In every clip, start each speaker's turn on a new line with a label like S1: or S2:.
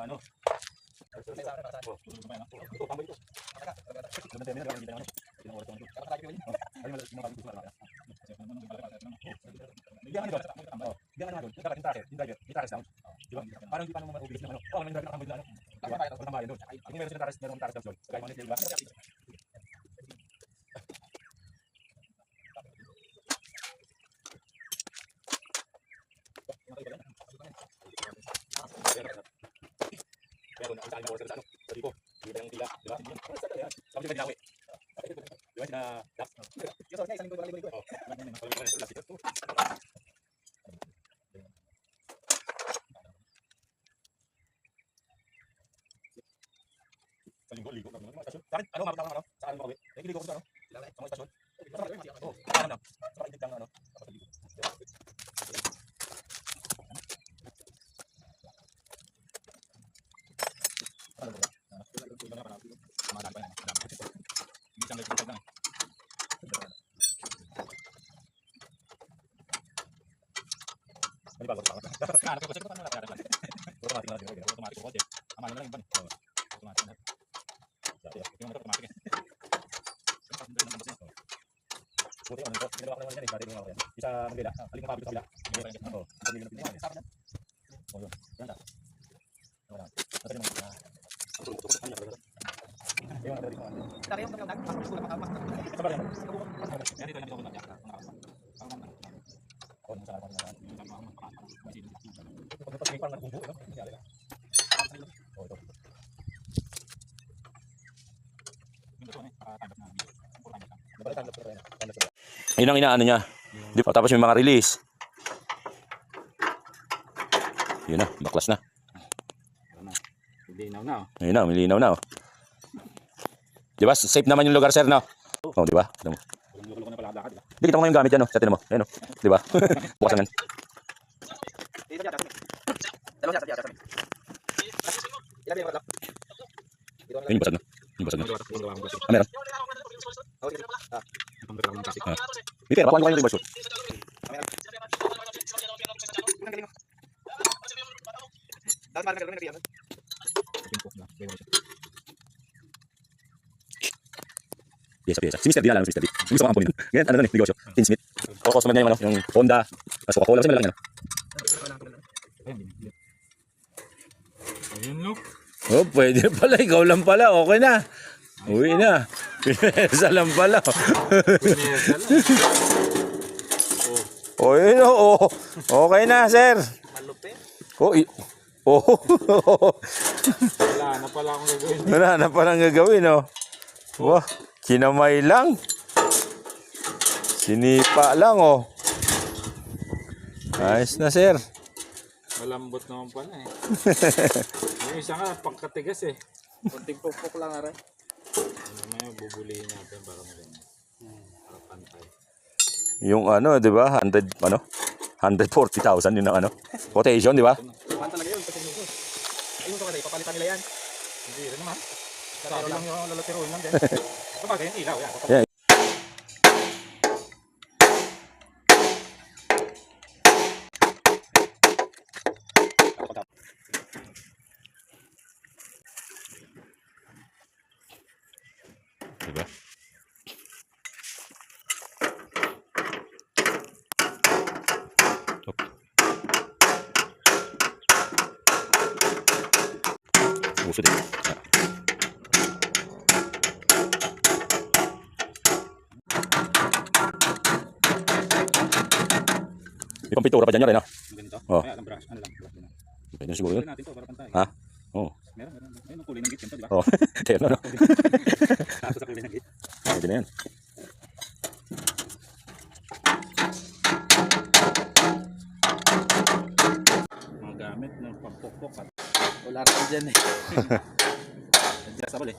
S1: ano. Parang hindi pa naman maubilis ng ano. Oh, may nagkakambay na ano. Tambayan doon. Kung meron silang taras doon, kaya mo nito, di ba? Pero na saan mo sa ano? Sa tipo. Hindi yung tila, di ba? Sabi ko dinawi. Di ba sina Dax? Yung sa isang linggo ba ligo? Oh. Sa linggo ligo kami. Saan ano mabot ano? Saan mo kami? Ligo ko sa ano? Sa mga istasyon. Oh, saan na? Sa idit lang ano? Bisa membeda, paling mapabili sa bila. Oo, pamilya ng Pilipinas. Oh, yun. Yan ta. Wala. Kasi naman. Ayun, ano dito. Tari yung pagkaw pasok sa school pa. Sa baryo. Yan dito yung mga. Oh, sa ako na. Pag pag parang nagbubuo, no? Nangyari na. Oh, ito.
S2: Yun ang inaano niya. Di pa, tapos may mga release. Yun na, baklas na.
S1: Linaw na.
S2: Ayun na, milinaw na. Di ba? Safe naman yung lugar, sir, no? Oh, di ba?
S1: Lulo-lulo na pala lakad, di ba?
S2: Di kita mo yung gamit yan, no? Sa tinan mo. Ayun, no? Di ba? Bukas naman. Yun, basag na. Yung basag na. Ah, meron? Hindi, pera. Pakuha yung reverse shoot. Piyesa. Si Mr. D, alam mo si Mr. D. Yung gusto ko ampunin. Ganyan, ano nun eh, negosyo. Tinsmith. O, customer niya yung, ano, yung Honda, Coca-Cola. Kasi malaking ano.
S1: Ayun, no?
S2: Oh, pwede pala. Ikaw lang pala. Okay na. Uwi na. Pinesa lang pala.
S1: Pinesa lang.
S2: Oh, yun, oh. Okay na, sir.
S1: Malupit.
S2: Oh, oh.
S1: Wala na pala akong gagawin.
S2: Wala na palang gagawin, oh. Wah, kinamay lang. Sinipa lang, oh. Ayos na, sir.
S1: Malambot naman pala eh. Yung isa nga, pagkatigas eh. Kunting pupok lang aray. Ano may bubulihin natin para maganda. Para pantay.
S2: Yung ano, di ba? 140,000 yun ang ano. Quotation, di ba?
S1: Paano talaga yun? Kasi nito. Ayun ito kasi, papalitan nila yan. Hindi rin naman. Laro lang yung lalapiruin lang din. Kapag yung ilaw yan.
S2: Yeah. Diba? Uso din. May pampitura pa dyan yun, no?
S1: Ganito?
S2: Oh.
S1: Kaya, brush. Ano lang?
S2: Pwede na siguro yun.
S1: natin to para pantay.
S2: Ha? Oo.
S1: Meron. Ayun ang kulay ng gate. Di ba?
S2: Oo. Terno, no?
S1: Tapos sa kulay ng gate.
S2: Pwede na yan.
S1: Mga gamit ng pampukpok at wala rin dyan eh. Adjustable eh.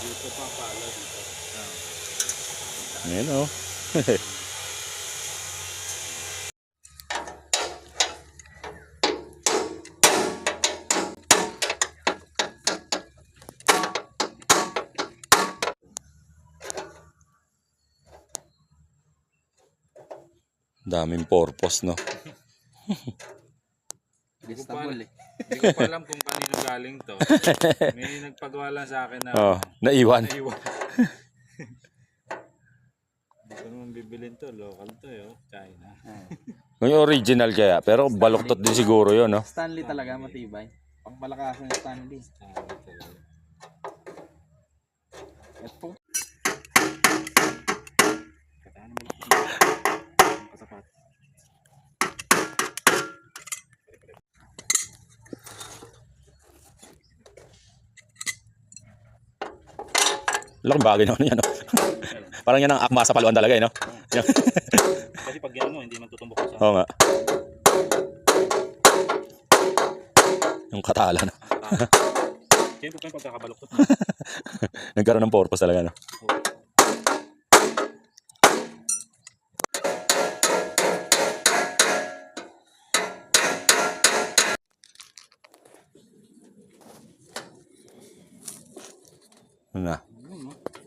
S1: Dito pa pala dito.
S2: Ayan, oh. Daming purpose, no?
S3: Istanbul eh.
S1: Hindi ko pa alam kung kanino galing to. May nagpagawa lang sa akin na
S2: Oh, naiwan.
S1: naiwan. Hindi ko naman bibilin to. Local to eh. China.
S2: Yung original kaya, pero baluktot din siguro yun, no?
S3: Stanley talaga matibay. Pangmalakasan yung Stanley.
S1: China talaga.
S3: Ito.
S1: Kataan mo lang. Kasapat.
S2: Laking bagay naman yan, no? Parang yan ang akma sa paluan talaga, eh, no? Yan.
S1: Kasi pag yan hindi man tutumbok sa
S2: Oo nga. Yung katala, no?
S1: Siyempre po yung pagkakabaluktot.
S2: Nagkaroon ng purpose talaga, no? Yun na.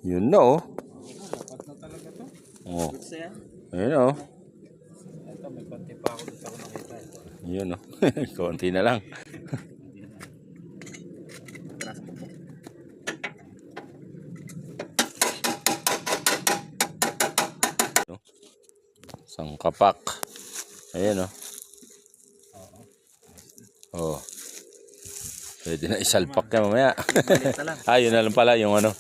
S2: Yun na, oh.
S1: Dapat na talaga to.
S2: Oh.
S3: Gusto yan?
S2: Ayun, oh.
S1: Ito may konti pa ako dito ako nakita. Ito.
S2: Yun, oh. Konti na lang. Sangkapak. Ayan, oh. Oh. Pwede na isalpak ka mamaya.
S3: Maliit na lang.
S2: Yun na lang pala yung ano.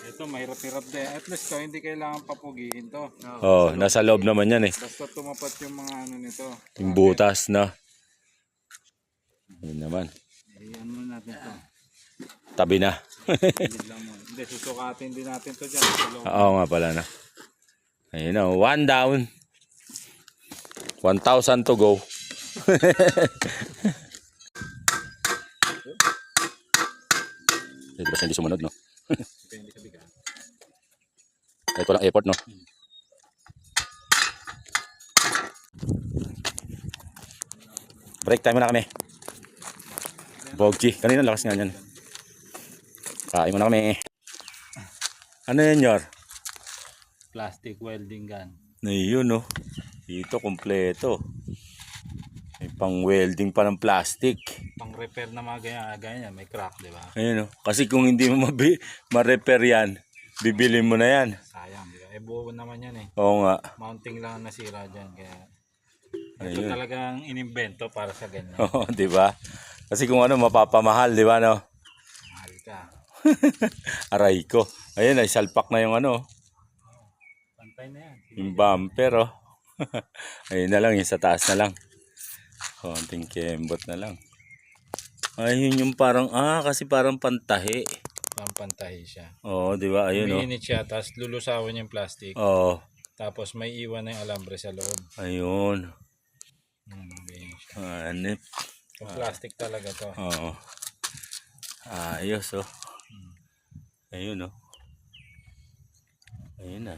S1: Ito mahirap-hirap din. At least to, hindi kailangan papugiin to.
S2: Oh, nasa loob naman yan, eh.
S1: Basta tumapat yung mga ano nito.
S2: Yung butas na. Yun naman.
S1: Ayan mo natin to.
S2: Tabi na.
S1: Hindi lang mo. Hindi, susukatin din natin to dyan. Sa loob.
S2: Oo nga pala na. Ayun na, one down. 1,000 to go. Basta hindi sumunod, no?
S1: Depende sa bigat.
S2: Kahit walang effort, no? Break time na kami. Bogchi. Kanina lakas nga yan. Kain mo na kami. Ano yan, Yor?
S1: Plastic welding gun.
S2: Ayun, no? Dito, kompleto. May pang welding pa ng plastic.
S1: Pang repair na mga ganyan, may crack, di ba?
S2: Ayun, no? Kasi kung hindi mo ma-repair yan, bibili mo na yan.
S1: Sayang, di ba? Eh, buo naman yan eh.
S2: Oo nga.
S1: Mounting lang ang nasira dyan. Kaya ito
S2: Ayun.
S1: talagang inimbento para sa ganyan.
S2: Oo, di ba? Kasi kung ano, mapapamahal, di ba, no?
S1: Mahal ka.
S2: Aray ko. Ayun, ay salpak na yung ano,
S1: Pantay na yan.
S2: yung bumper, oh. Ayun na lang, yung sa taas na lang. Konting kembot na lang. Ayun yung parang, kasi parang pantahi.
S1: Pampantahi siya.
S2: Oo, di ba? Ayun, oh.
S1: Umiinit siya, tapos lulusawan yung plastic.
S2: Oo,
S1: Tapos may iwan na yung alambre sa loob.
S2: ayun.
S1: Umiinit siya.
S2: Anip.
S1: Yung plastic talaga to.
S2: Oo. Ayos, oh. Ayun, oh. Ayun na.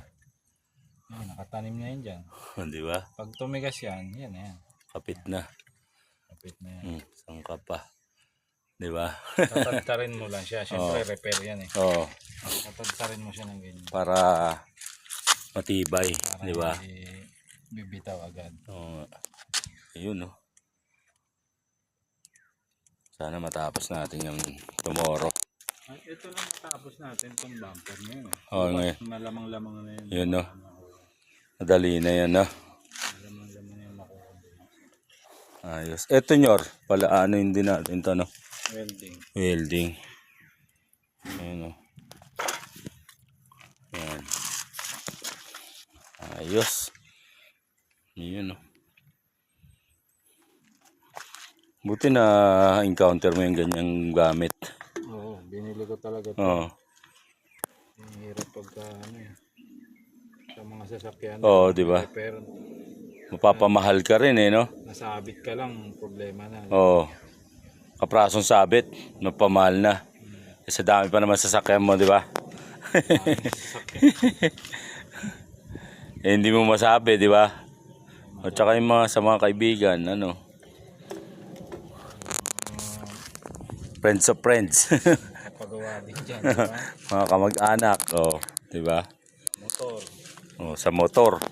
S1: Nakatanim na yun dyan.
S2: Di ba?
S1: Pag tumigas yan, yan na yan.
S2: Kapit na.
S1: Kapit na yan.
S2: Sangka pa. Di ba?
S1: Tatadtarin mo lang siya. Siyempre repair yan eh.
S2: Oo.
S1: Tatadtarin mo siya ng ganyan.
S2: Para matibay.
S1: Para
S2: Di ba?
S1: hindi bibitaw agad.
S2: Oo. Ayun, oh. Sana matapos natin yung tomorrow.
S1: Ay, ito lang matapos natin itong bumper ngayon.
S2: Oo, ngayon.
S1: Malamang-lamang na yun.
S2: Yun, oh. Madali na yan, oh.
S1: Malamang-lamang na yung makuha.
S2: Ayos. Eto, Nyor. Pala, ano yung din natin to, no?
S1: Welding.
S2: Welding. Ayun, oh. Ayan. Ayos. Yun, oh. Buti na encounter mo yung ganyang gamit.
S1: Oo, binili ko talaga ito.
S2: Oo.
S1: Hirap pagka ano eh. Sa mga sasakyan.
S2: Oo, di ba?
S1: Repair.
S2: Mapapamahal ka rin, eh, no?
S1: Nasabit ka lang, problema na.
S2: Oo. Kaprasong sabit, mapamahal na. Sa dami pa naman sasakyan mo, di ba? Eh, hindi mo masabi, di ba? At saka yung mga sa mga kaibigan, ano? Friends of friends.
S1: Pagawa din dyan, di ba?
S2: Mga kamag-anak, oh, di ba?
S1: Motor.
S2: Oh, sa motor.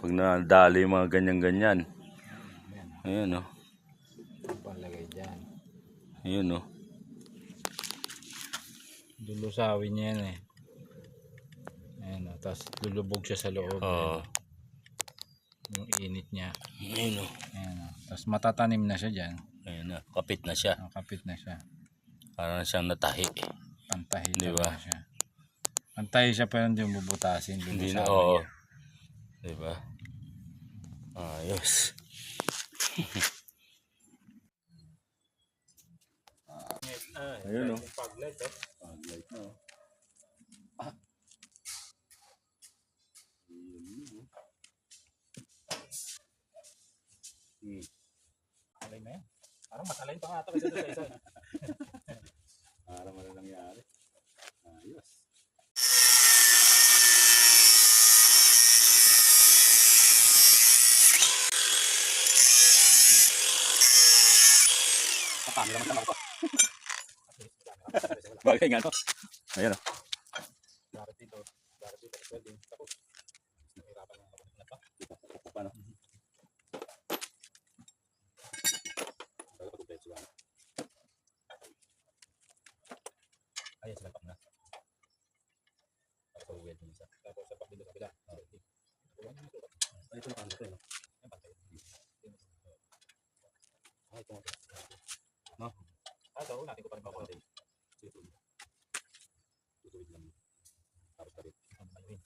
S2: Pag nadali yung mga ganyan-ganyan.
S1: Ayan,
S2: Ayan, oh.
S1: ang palagay dyan.
S2: Ayan, oh.
S1: Lulusawin niya yan eh. Ayan, tapos lulubog siya sa loob.
S2: Oo.
S1: Yung init niya.
S2: Ayan, oh.
S1: Ayan, tapos matatanim na siya dyan.
S2: Ayan, oh. Kapit na siya.
S1: Nakapit na siya.
S2: Parang siyang natahi.
S1: Pantahi
S2: Di ba?
S1: talaga siya. Pantahi siya pero hindi yung bubutasin.
S2: Hindi na,
S1: Lulusawin
S2: oo.
S1: niya.
S2: Diba? Ayos. Ayun, oh.
S1: Paglight, eh.
S2: Paglight na, oh.
S1: Alay na yan. Parang mas alay pa nga ito kasi sa isa.
S2: Para wala nangyari. Ayos. Bagay nga, no? Ayan, oh.
S1: Dapat dito. Welding. Tapos. Nahirapan lang ako.
S2: Paano?
S1: Ayun, sila na. Tapos welding isa. Tapos sa pagdito sa kabila. Ay, ito na kanto, no? Ay, pantay. Ay, ito. No? Ito, natin ko pa rin papakalin. Tutuwid lang. Tapos pa rin. Ayun.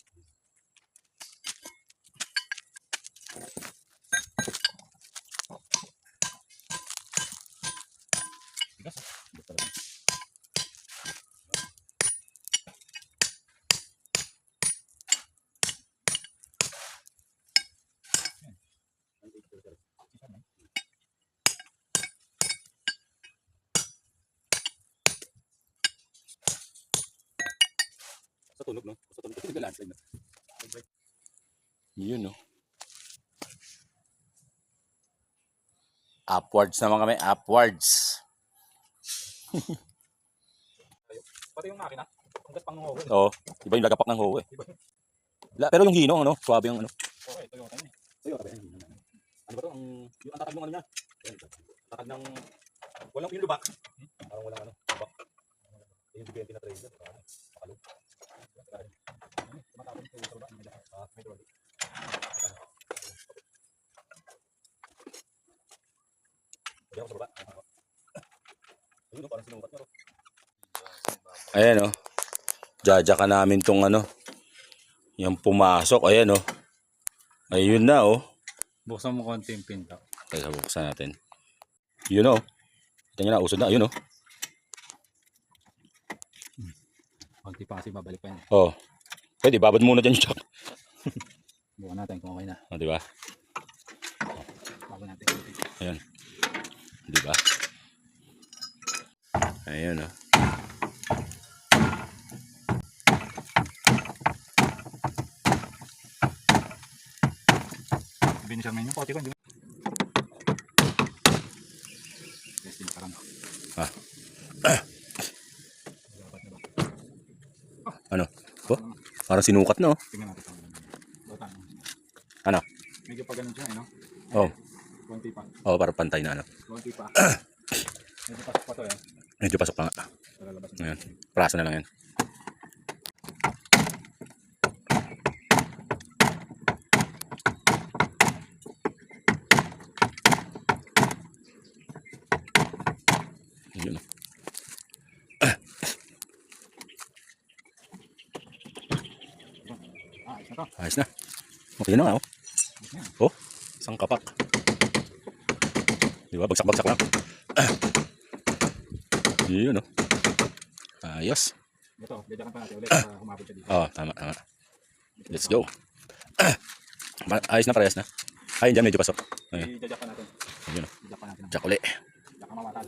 S1: Bigas, ah. Bigas talaga.
S2: Sa tunog, no? Sa tunog. Ito landslide na. Yun, no? Upwards naman kami. Upwards.
S1: Pati yung makina, hanggat pang nguho.
S2: Oo. Iba yung lagapak ng hoe, eh. Pero yung hino, ano? Suwabe yung ano.
S1: Okay, Toyota yun eh.
S2: Toyota ba yan? Ano ba to? Yung ang tatag ng ano niya? Tatag ng... Walang yung lubak. Parang walang ano. Lubak. Yung bigyan na trailer. Pakalo.
S1: Tumatapon sa motor ba? May trolley.
S2: Diyan ako sa baba. Ayun, parang sinukat niya. Ayan, oh. Jajaka namin tong ano. Yung pumasok. Ayan, oh. Ayun na, oh.
S1: Buksan mo konti yung pinto.
S2: Teka, buksan natin. Yun, oh. Ito nyo na, usod na. Ayun, oh.
S1: Konti pa kasi babalik pa yun.
S2: Oh. Pwede, babad muna dyan yung chak.
S1: Bukan natin kung okay na.
S2: Oh, diba?
S1: Bago natin.
S2: Ayan. Diba? Ayun, oh.
S1: Binisyan mo yung kote ko. Testing parang.
S2: Ah. Ano? Oh, parang sinukat na, oh.
S1: Tingnan natin. Butang.
S2: Ano?
S1: Medyo pa ganun siya, no?
S2: Oh.
S1: Konti pa.
S2: Oh, parang pantay na, ano.
S1: Konti pa. Medyo pasok pa to, eh.
S2: Medyo pasok pa nga.
S1: Lalabas na.
S2: Ayan. Praso na lang yan. Yun, oh.
S1: Ayos na to.
S2: Ayos na. Okay na nga, oh. Oh, isang kapak. Di ba? Bagsak-bagsak lang. Yun, oh. Ayos.
S1: Ito, dadyakan pa natin ulit para humabot siya dito.
S2: Oh, tama, tama. Let's go. Ayos na, parehas na. Ay, dyan medyo pasok. Ayun.
S1: Dadyak pa natin.
S2: Ayun, oh.
S1: Dadyak pa natin.
S2: Jack uli.
S1: Dadyak mamatan.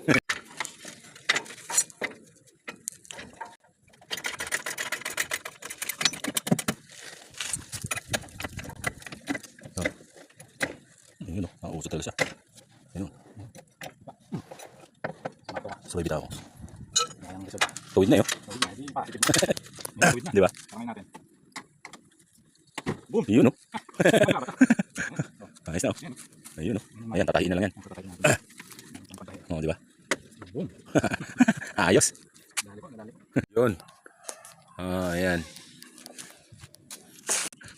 S2: Ayun, oh. Nauso talaga siya. Ayun, oh. Sabay bitaw.
S1: Ayan, gusto.
S2: Tuwid na, yun.
S1: Hindi yung positive. Tuwid na.
S2: Di ba?
S1: Tangin natin. Boom.
S2: Yun, no? Ayos na, oh. Ayun, no? Ayan, tatahiin na lang yan. Oo, di ba?
S1: Boom.
S2: Ayos.
S1: Dali po, dali.
S2: Yun. Ayan.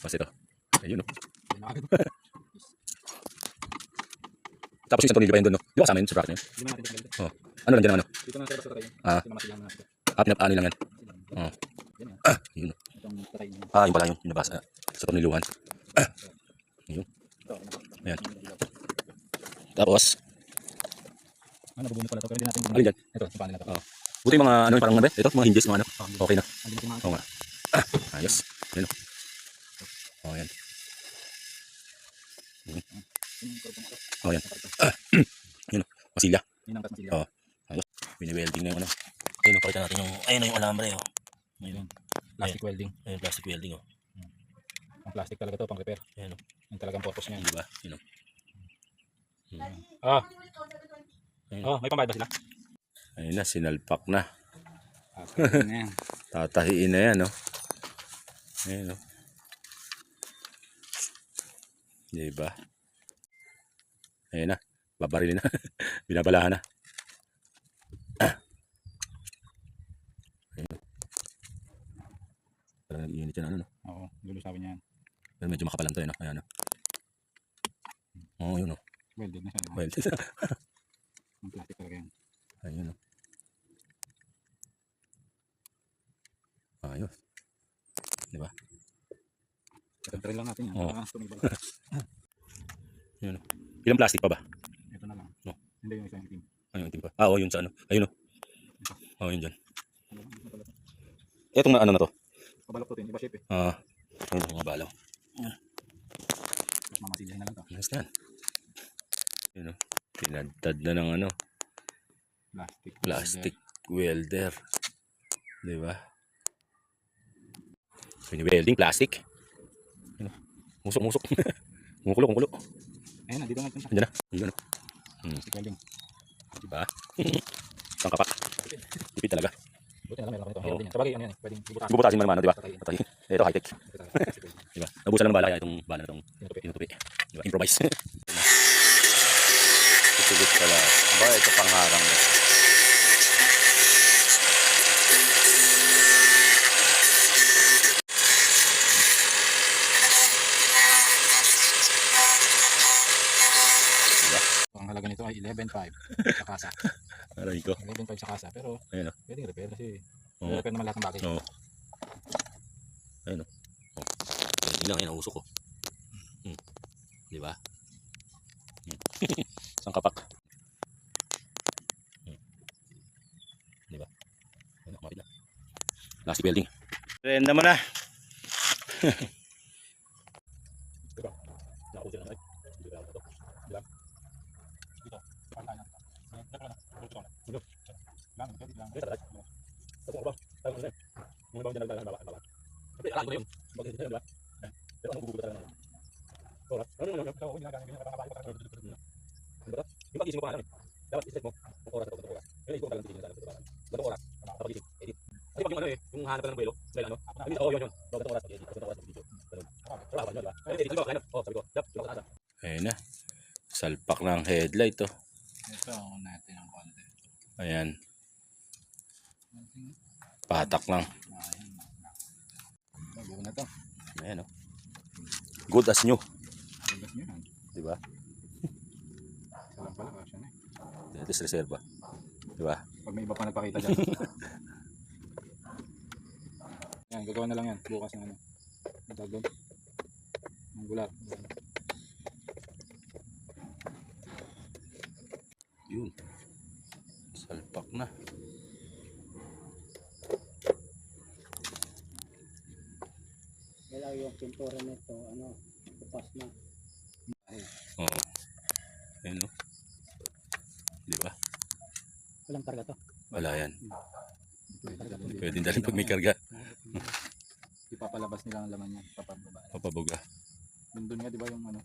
S2: Tapos ito. Ayun, no? Tapos yung isang tornilyo pa yun doon, no? Di ba kasama yun sa bracket na yun?
S1: Hindi na natin ito.
S2: Oh. Ano lang dyan ang ano?
S1: Dito na sa tayo.
S2: Ah.
S1: Pinamasilan na natin.
S2: Pinap-ano lang yan. Oh.
S1: Yan yan.
S2: Yun, no?
S1: Itong tayo niya.
S2: Yun pala yung nabasa sa torniluhan. Ayun. Ayan. Tapos,
S1: Ano, bubunot pala ito. Pero hindi natin
S2: alin dyan?
S1: Ito, yung panel na ito.
S2: Oh. Buti yung mga ano parang nabe? Ito, mga hinges, mga ano. Okay na.
S1: Hindi natin mga
S2: Oo nga. Ayos. Yun, no? Oh, yan. Oh, yan. Yun, no? Masilya.
S1: Yun ang kasilya.
S2: Oh. Ayos. Bini-welding na yung ano. Ayun, pakita natin yung, ayun yung alambre, oh.
S1: Ayun. Plastic welding.
S2: Ayun, plastic welding, oh.
S1: Ang plastic talaga to, pang repair.
S2: Ayun, oh.
S1: Yung talagang purpose niya.
S2: Di ba? Yun, oh.
S1: Ah.
S2: Ayun.
S1: Oh, may pambayad ba sila?
S2: Ayun na, sinalpak na.
S1: Ayun na yan.
S2: Tatahiin na yan, no? Ayun, no? Di ba? Ayun na. Babarilin na. Binabalahan na. Ayun, no? Parang nag-iinit yan, ano, no?
S1: Oo, gulo sabi niya yan.
S2: Pero medyo makapalan to, no? Ayan, no? Oo, yun, no?
S1: Welded na siya. No?
S2: Well,
S1: Ang plastic talaga yan.
S2: ayun, no? Ayos. Di ba?
S1: Drill lang natin yan.
S2: Oo.
S1: Para tumibal.
S2: Yun, no? Ilang plastic pa ba?
S1: Ito na lang.
S2: No.
S1: Hindi yung isa yung team.
S2: Ayun, team pa. Oo, yun sa ano. Ayun, no? Oo, yun dyan. Etong ano na to?
S1: Pabalok to, iba shape eh.
S2: Ayun, mga balaw.
S1: Tapos mamasilya na lang to.
S2: Ayos na yan. Yun, no? Pinadtad na ng ano, plastic welder. Di ba? Welding, plastic. Yun, no? Musok. Kumukulo.
S1: Ayun na, dito natin.
S2: Andiyan na. Ayun, no?
S1: Plastic welding.
S2: Di ba? Isang kapak. Tipid talaga.
S1: Buti na lang meron kami ito.
S2: Oo.
S1: Welding yan. Sabagay ano yan eh. Pwedeng ibutasin.
S2: Bubutasin mo naman, ano, di ba? Patayin. Ito, high-tech.
S1: Ito tayo. Plastic welding.
S2: Di ba? Nabusan lang ng bala kaya itong bala na itong
S1: Tinutupi.
S2: tinutupi. Di ba? Improvise. Itugot pala. Ba, ito pangharang na.
S1: Ang halaga nito ay 11.5 sa kasa.
S2: Aray ko.
S1: 11.5 sa kasa. Pero
S2: Ayun, no?
S1: pwedeng repair kasi
S2: Oo.
S1: repair naman lahat ng bagay.
S2: Oo. Ayun, no? Oh. Welding lang, ayun, usok ko. Di ba? Isang kapak. Di ba? Ayun, kumapit na. Plastic welding. Renda mo na.
S1: Diba? Nakausin lang. Dito. Lang.
S2: Ayun na. Salpak ng headlight, oh.
S1: Ito, natin ang konti.
S2: Ayan. Patak lang.
S1: Bago na to.
S2: Ayan, oh. Good as new.
S1: Tugas nyo yan.
S2: Di ba?
S1: Salang pala kasya na eh.
S2: Ito is reserva. Di ba?
S1: Pag may iba pa nagpakita dyan. Yan, gagawa na lang yan. Bukas ng ano. Ang tawag doon. Ang gulat.
S2: Yun. Salpak na.
S4: Kaya yung pintura nito, ano, kupas na.
S2: Oo. Ayun, oh. Di ba?
S4: Walang karga to.
S2: Wala yan.
S1: Pwede
S2: Pwede dalhin pag may karga.
S1: Ipapalabas nila ang laman niya. Papababa.
S2: Papabuga.
S1: Doon nga, di ba yung ano,